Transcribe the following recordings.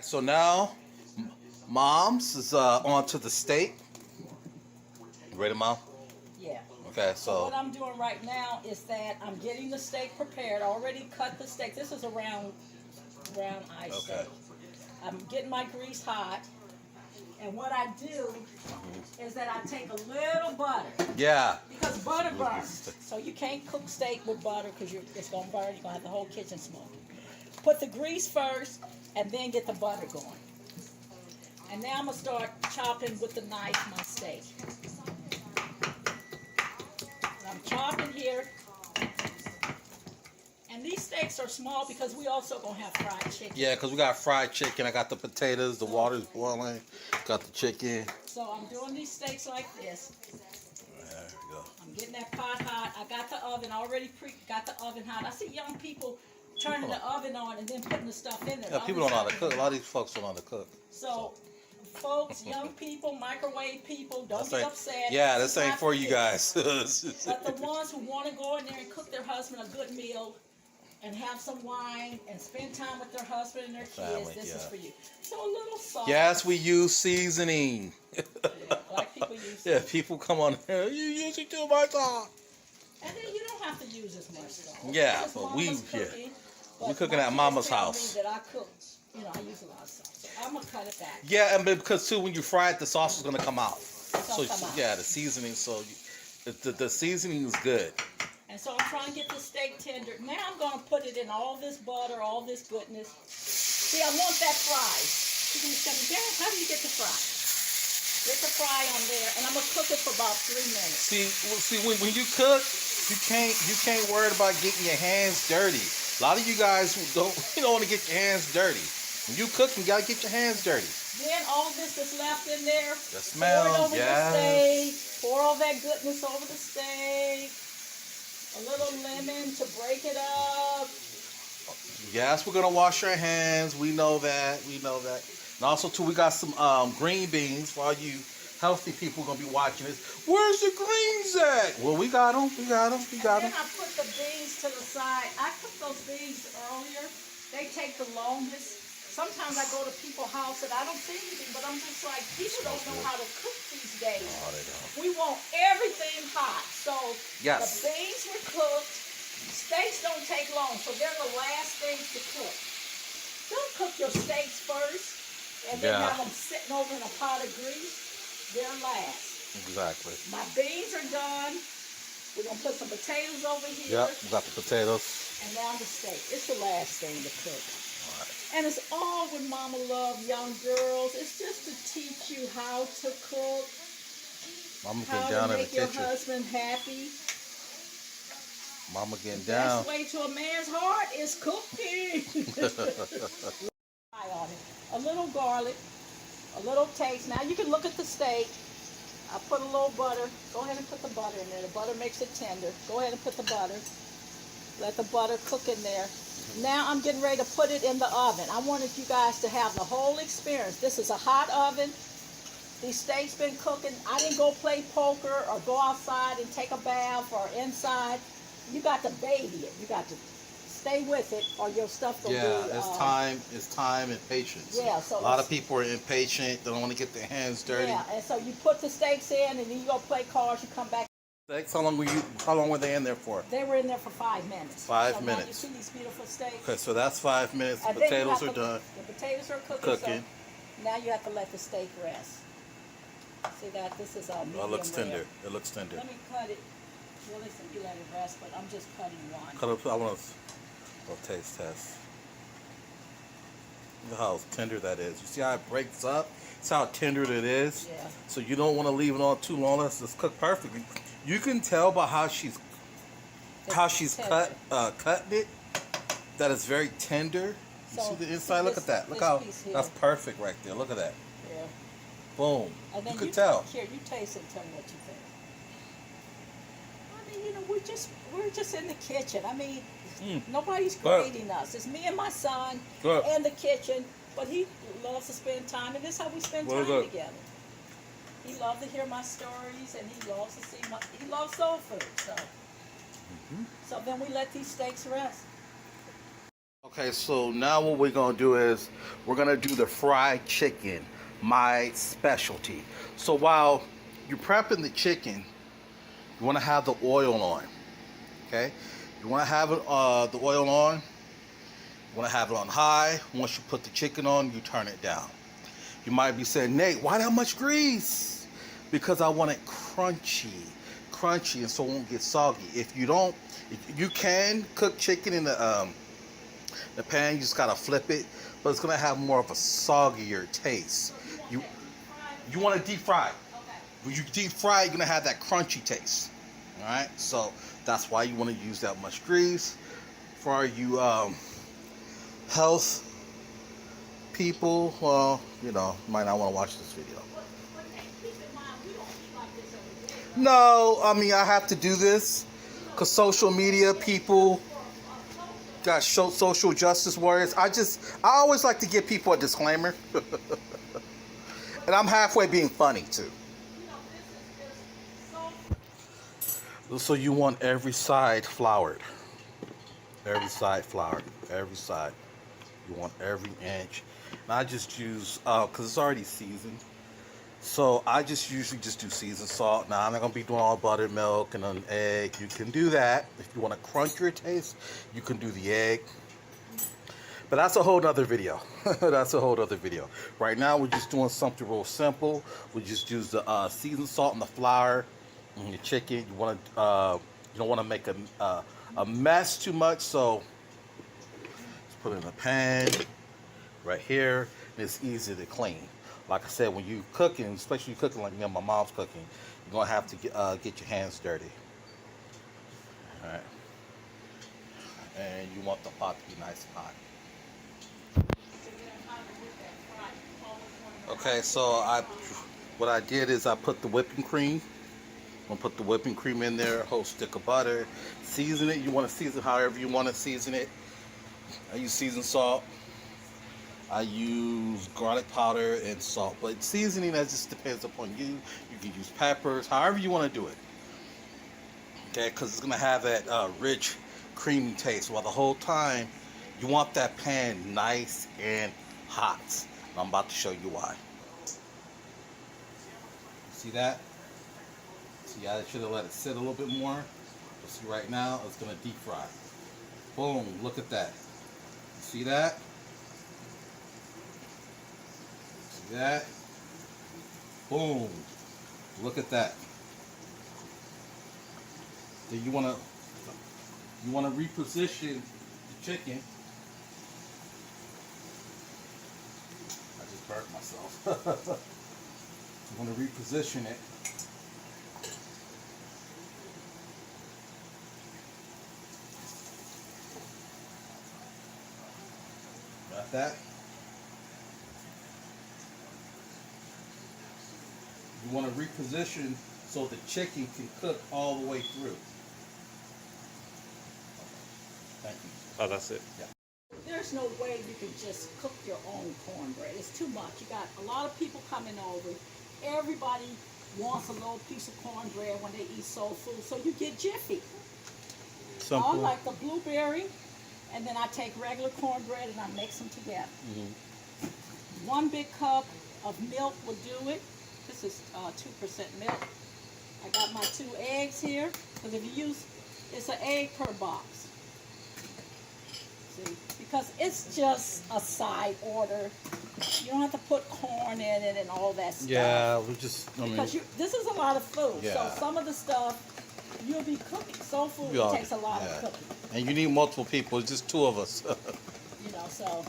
So now, Mom's is on to the steak. You ready, Mom? Yeah. Okay, So what so I'm doing right now is that I'm getting the steak prepared. I already cut the steak. This is a brown eye steak. I'm getting my grease hot. And what I do is that I take a little butter. yeah, Because butter burns. So you can't cook steak with butter because it's going to burn. You're going to have the whole kitchen smoking. Put the grease first and then get the butter going. And now I'm going to start chopping with the knife my steak. And I'm chopping here. And these steaks are small because we also going to have fried chicken. yeah, because we got fried chicken. I got the potatoes. The water's boiling. Got the chicken. So I'm doing these steaks like this. There we go. I'm getting that pot hot. I got the oven already got the oven hot. I see young people turning the oven on and then putting the stuff in there. Yeah, people don't know how to cook. A lot of these folks don't know how to cook. So, folks, young people, microwave people, don't get upset. Yeah, this ain't for you guys. But the ones who want to go in there and cook their husband a good meal and have some wine and spend time with their husband and their kids, Family, this yeah. is for you. So a little salt. Yes, we use seasoning. Yeah, black people use Yeah, people come on here. You using too much salt. And then you don't have to use as much salt. Yeah, This is but Mama's cooking, but we cooking my at kids Mama's tell house. me that I cook, I use a lot of salt. So I'm gonna cut it back. Yeah, and because too, when you fry it, the sauce is gonna come out. Come out. Yeah, the seasoning. So the seasoning is good. And so I'm trying to get the steak tender. Now I'm gonna put it in all this butter, all this goodness. See, I want that fry. You're gonna say, Dad, how do you get the fry? Get the fry on there, and I'm gonna cook it for about 3 minutes. See, when you cook, you can't worry about getting your hands dirty. A lot of you guys don't want to get your hands dirty. When you cook, you gotta get your hands dirty. Then all this that's left in there, The smell, pour it over yes. the steak. Pour all that goodness over the steak. A little lemon to break it up. Yes, we're gonna wash our hands. We know that. We know that. And also too, we got some green beans for all you healthy people gonna be watching this. Where's the greens at? Well, we got them. We got them. We got them. And then I put the beans to the side. I cooked those beans earlier. They take the longest. Sometimes I go to people's house and I don't see anything, but I'm just like, people don't know how to cook these days. Oh, they don't. We want everything hot. So Yes. the beans were cooked. Steaks don't take long, so they're the last things to cook. Don't cook your steaks first and then have them sitting over in a pot of grease. They're last. Exactly. My beans are done. We're going to put some potatoes over here. Yep, we got the potatoes. And now the steak. It's the last thing to cook. All right. And it's all with Mama Love young girls. It's just to teach you how to cook, Mama how getting down to in the make your kitchen. husband happy. Mama getting The down. best way to a man's heart is cooking. On it. A little garlic, a little taste. Now you can look at the steak. I put a little butter. Go ahead and put the butter in there. The butter makes it tender. Go ahead and put the butter. Let the butter cook in there. Now I'm getting ready to put it in the oven. I wanted you guys to have the whole experience. This is a hot oven. These steaks been cooking. I didn't go play poker or go outside and take a bath or inside. You got to baby it. You got to stay with it or your stuff will be... It's time and patience. Yeah, so a lot of people are impatient. They don't want to get their hands dirty. Yeah, and so you put the steaks in and then you go play cards. You come back. Steaks, how long were they in there for? They were in there for 5 minutes. 5 so minutes. Now you see these beautiful steaks. Okay, so that's 5 minutes. The And then you potatoes have are to- done. The potatoes are cooking. Cooking. So now you have to let the steak rest. See that? This is a medium Oh, it looks rare. tender. It looks tender. Let me cut it. Well, listen, you let it rest, but I'm just cutting one. Cut up. I want a taste test. Look how tender that is. You see how it breaks up? It's how tender it is. Yeah. So you don't want to leave it on too long. Let's just cook perfectly. You can tell by how she's tender. cutting it that it's very tender. You So, see the inside? Look at that. Look this how piece here. that's perfect right there. Look at that. Yeah. Boom. And then You can tell. Here, you taste it and tell me what you think. I mean, we're just in the kitchen. I mean, nobody's creating us. It's me and my son in the kitchen. But he loves to spend time, and this is how we spend time together. He loves to hear my stories, and he loves to see he loves soul food. So, so then we let these steaks rest. Okay, so now what we're gonna do is we're gonna do the fried chicken, my specialty. So while you're prepping the chicken, you wanna have the oil on, okay? You wanna have it, the oil on, you wanna have it on high. Once you put the chicken on, you turn it down. You might be saying, Nate, why that much grease? Because I want it crunchy, and so it won't get soggy. If you don't, you can cook chicken in the pan. You just gotta flip it, but it's gonna have more of a soggier taste. You want to deep fry it. When you deep fry it, you're gonna have that crunchy taste. All right, so that's why you want to use that much grease. For you health people, well, you might not want to watch this video. No, I mean, I have to do this because social media people got social justice warriors. I always like to give people a disclaimer. And I'm halfway being funny too. So you want every side floured. Every side floured. Every side. You want every inch. And I just use, because it's already seasoned. So I just usually just do seasoned salt. Now I'm not going to be doing all buttermilk and an egg. You can do that. If you want a crunchier taste, you can do the egg. But that's a whole nother video. That's a whole other video. Right now we're just doing something real simple. We just use the seasoned salt and the flour and your chicken. You don't want to make a mess too much, so just put it in a pan right here. And it's easy to clean. Like I said, when you cooking, especially you cooking like me and my mom's cooking, you're gonna have to get your hands dirty. All right, and you want the pot to be nice and hot. Okay, so what I did is I put the whipping cream. I'm gonna put the whipping cream in there, a whole stick of butter. Season it. You want to season however you want to season it. I use seasoned salt. I use garlic powder and salt, but seasoning, that just depends upon you. You can use peppers, however you want to do it. Okay, because it's gonna have that rich, creamy taste. While the whole time, you want that pan nice and hot. And I'm about to show you why. See that? See, I should have let it sit a little bit more. But see, right now, it's gonna deep fry. Boom! Look at that. See that? See that? Boom! Look at that. Then you wanna reposition the chicken. I just burnt myself. You want to reposition it. Got that? You want to reposition so the chicken can cook all the way through. Thank you. Oh, that's it. Yeah. There's no way you can just cook your own cornbread. It's too much. You got a lot of people coming over. Everybody wants a little piece of cornbread when they eat soul food, so you get jiffy. Simple. I like the blueberry, and then I take regular cornbread and I mix them together. Mm-hmm. 1 big cup of milk will do it. This is 2% milk. I got my 2 eggs here, because if you use, it's an egg per box. See, because it's just a side order. You don't have to put corn in it and all that stuff. Yeah, we just, Because this is a lot of food. Yeah. So some of the stuff you'll be cooking. Soul food Yeah, takes a lot yeah. of cooking. And you need multiple people. It's just 2 of us. So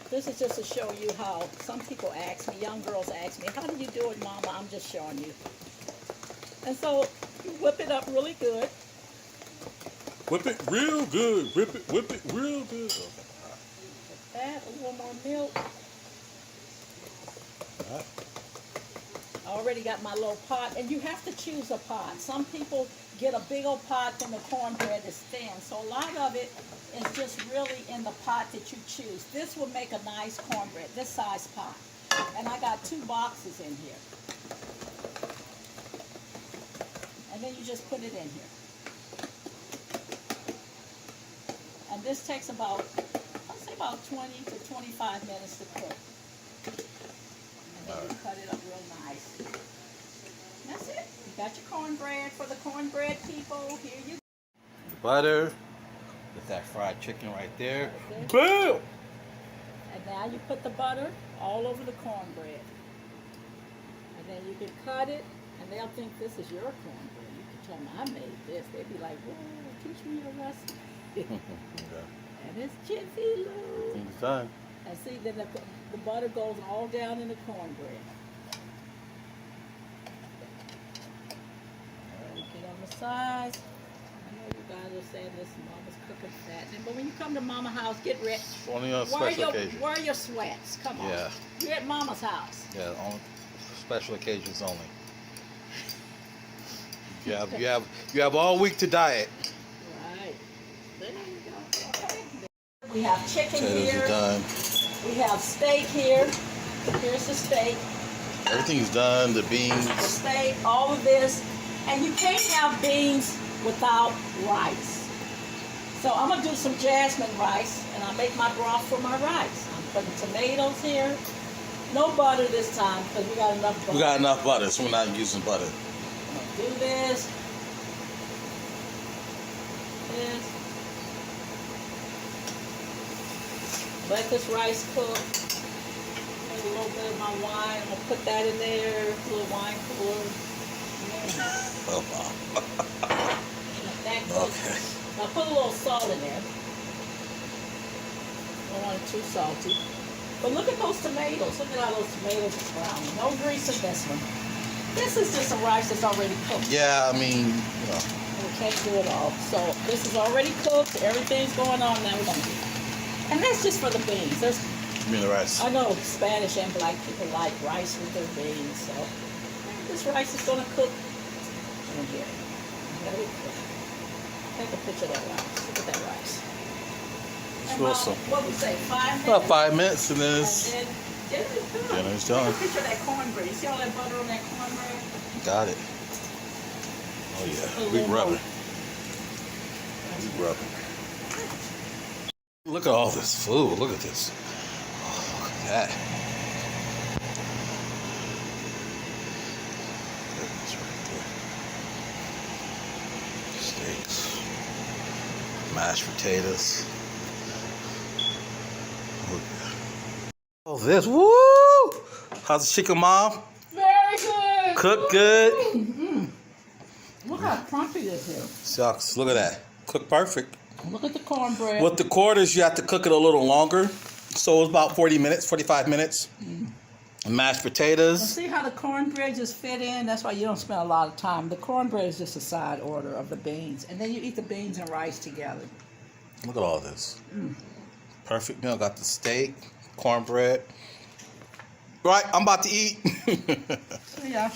this is just to show you how some people ask me, young girls ask me, how do you do it, Mama? I'm just showing you. And so you whip it up really good. Whip it real good. Whip it real good. Add a little more milk. Right. I already got my little pot, and you have to choose a pot. Some people get a big old pot and the cornbread is thin. So a lot of it is just really in the pot that you choose. This will make a nice cornbread, this size pot. And I got 2 boxes in here. And then you just put it in here. And this takes about, I'll say about 20 to 25 minutes to cook. And then you cut it up real nice. And that's it. You got your cornbread for the cornbread people. Here you go. The butter. With that fried chicken right there. Right Boom! And now you put the butter all over the cornbread. And then you can cut it, and they'll think this is your cornbread. You can tell them, I made this. They'd be like, whoa, teach me your recipe. Okay. And it's Jiffy Lube. Everything's done. And see, then the butter goes all down in the cornbread. Get on the sides. I know you guys are saying this, Mama's cooking fat. But when you come to Mama's house, get rich. Only on special occasions. Wear your sweats. Come on. Yeah. You're at Mama's house. Yeah, on special occasions only. You have all week to diet. Right. There you go. Okay. We have chicken Potatoes here. are done. We have steak here. Here's the steak. Everything's done. The The beans. steak, all of this. And you can't have beans without rice. So I'm going to do some jasmine rice, and I'll make my broth for my rice. I'm putting tomatoes here. No butter this time, because we got enough butter. We got enough butter, so we're not using butter. I'm going to do this. This. Let this rice cook. Maybe a little bit of my wine. I'm going to put that in there. A little wine cooler. Oh, wow. That goes. Okay. Now put a little salt in there. Don't want it too salty. But look at those tomatoes. Look at how those tomatoes are browning. No grease in this one. This is just a rice that's already cooked. Yeah, I mean, you know. We can't do it all. So this is already cooked. Everything's going on now. We're gonna do. And that's just for the beans. There's, You mean the rice? I know Spanish and black people like rice with their beans. So this rice is gonna cook in here. Let it cook. Take a picture of that rice. Look at that rice. And Sure, so. what we say, 5 minutes? About 5 minutes, and then it's And then dinner's done. dinner's done. Take a picture of that cornbread. You see all that butter on that cornbread? Got it. Oh yeah, we rubbing. We rubbing. Look at all this food. Look at this. Oh, look at that. Goodness, right there. Steaks, mashed potatoes. Look at that. Oh, this. Woo! How's the chicken, Mom? Very good. Cook good. Mm-hmm. Look how crunchy this is. Shucks, look at that. Cook perfect. Look at the cornbread. With the quarters, you have to cook it a little longer. So it's about 40 minutes, 45 minutes. Mashed potatoes. See how the cornbread just fit in? That's why you don't spend a lot of time. The cornbread is just a side order of the beans. And then you eat the beans and rice together. Look at all this. Perfect meal. Got the steak, cornbread. Right, I'm about to eat. Yeah.